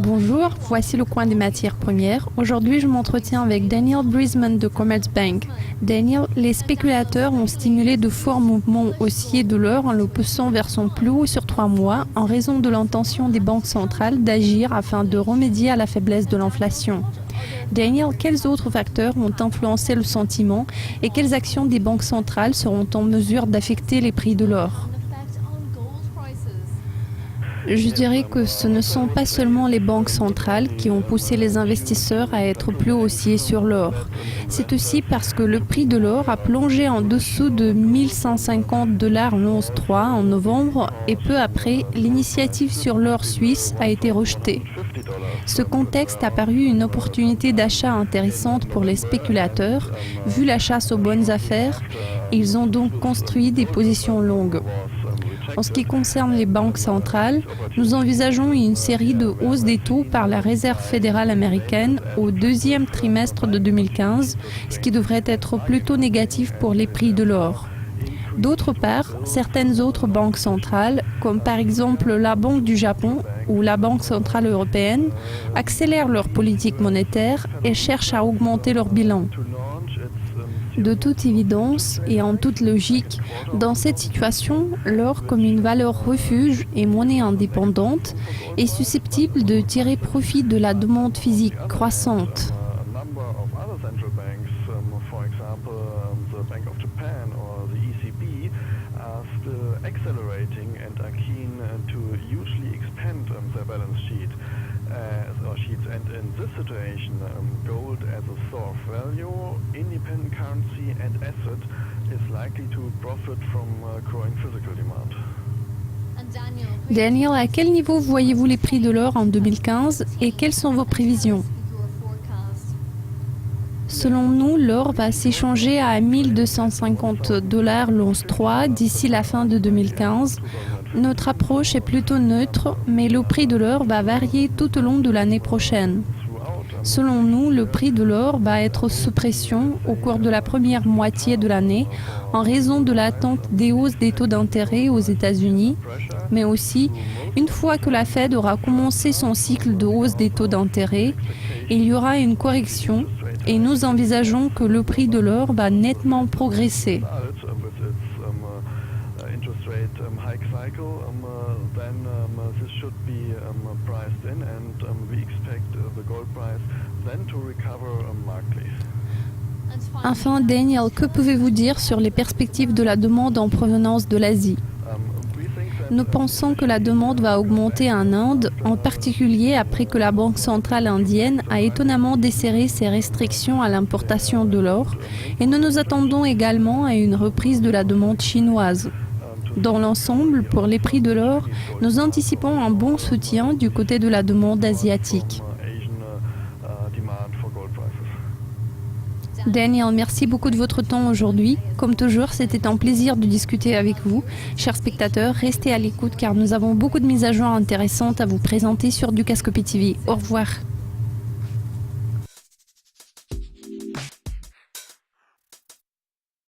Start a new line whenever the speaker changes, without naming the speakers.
Bonjour, voici le coin des matières premières. Aujourd'hui, je m'entretiens avec Daniel Brisman de Commerzbank. Daniel, les spéculateurs ont stimulé de forts mouvements haussiers de l'or en le poussant vers son plus haut sur 3 mois en raison de l'intention des banques centrales d'agir afin de remédier à la faiblesse de l'inflation. Daniel, quels autres facteurs ont influencé le sentiment et quelles actions des banques centrales seront en mesure d'affecter les prix de l'or ? Je dirais que ce ne sont pas seulement les banques centrales qui ont poussé les investisseurs à être plus haussiers sur l'or. C'est aussi parce que le prix de l'or a plongé en dessous de 1150 $ l'once 3 en novembre et peu après, l'initiative sur l'or suisse a été rejetée. Ce contexte a paru une opportunité d'achat intéressante pour les spéculateurs, vu la chasse aux bonnes affaires. Ils ont donc construit des positions longues. En ce qui concerne les banques centrales, nous envisageons une série de hausses des taux par la Réserve fédérale américaine au deuxième trimestre de 2015, ce qui devrait être plutôt négatif pour les prix de l'or. D'autre part, certaines autres banques centrales, comme par exemple la Banque du Japon ou la Banque centrale européenne, accélèrent leur politique monétaire et cherchent à augmenter leur bilan. De toute évidence et en toute logique, dans cette situation, l'or comme une valeur refuge et monnaie indépendante est susceptible de tirer profit de la demande physique croissante.
And in this situation, gold as a store of value, independent currency and asset is likely to profit from growing physical demand.
Daniel, à quel niveau voyez-vous les prix de l'or en 2015 et quelles sont vos prévisions? Selon nous, l'or va s'échanger à 1250 $ l'once 3 d'ici la fin de 2015. Notre approche est plutôt neutre, mais le prix de l'or va varier tout au long de l'année prochaine. Selon nous, le prix de l'or va être sous pression au cours de la première moitié de l'année en raison de l'attente des hausses des taux d'intérêt aux États-Unis, mais aussi, une fois que la Fed aura commencé son cycle de hausse des taux d'intérêt, il y aura une correction et nous envisageons que le prix de l'or va nettement progresser. Enfin, Daniel, que pouvez-vous dire sur les perspectives de la demande en provenance de l'Asie? Nous pensons que la demande va augmenter en Inde, en particulier après que la Banque centrale indienne a étonnamment desserré ses restrictions à l'importation de l'or, et nous nous attendons également à une reprise de la demande chinoise. Dans l'ensemble, pour les prix de l'or, nous anticipons un bon soutien du côté de la demande asiatique. Daniel, merci beaucoup de votre temps aujourd'hui. Comme toujours, c'était un plaisir de discuter avec vous. Chers spectateurs, restez à l'écoute car nous avons beaucoup de mises à jour intéressantes à vous présenter sur Dukascopy TV. Au revoir.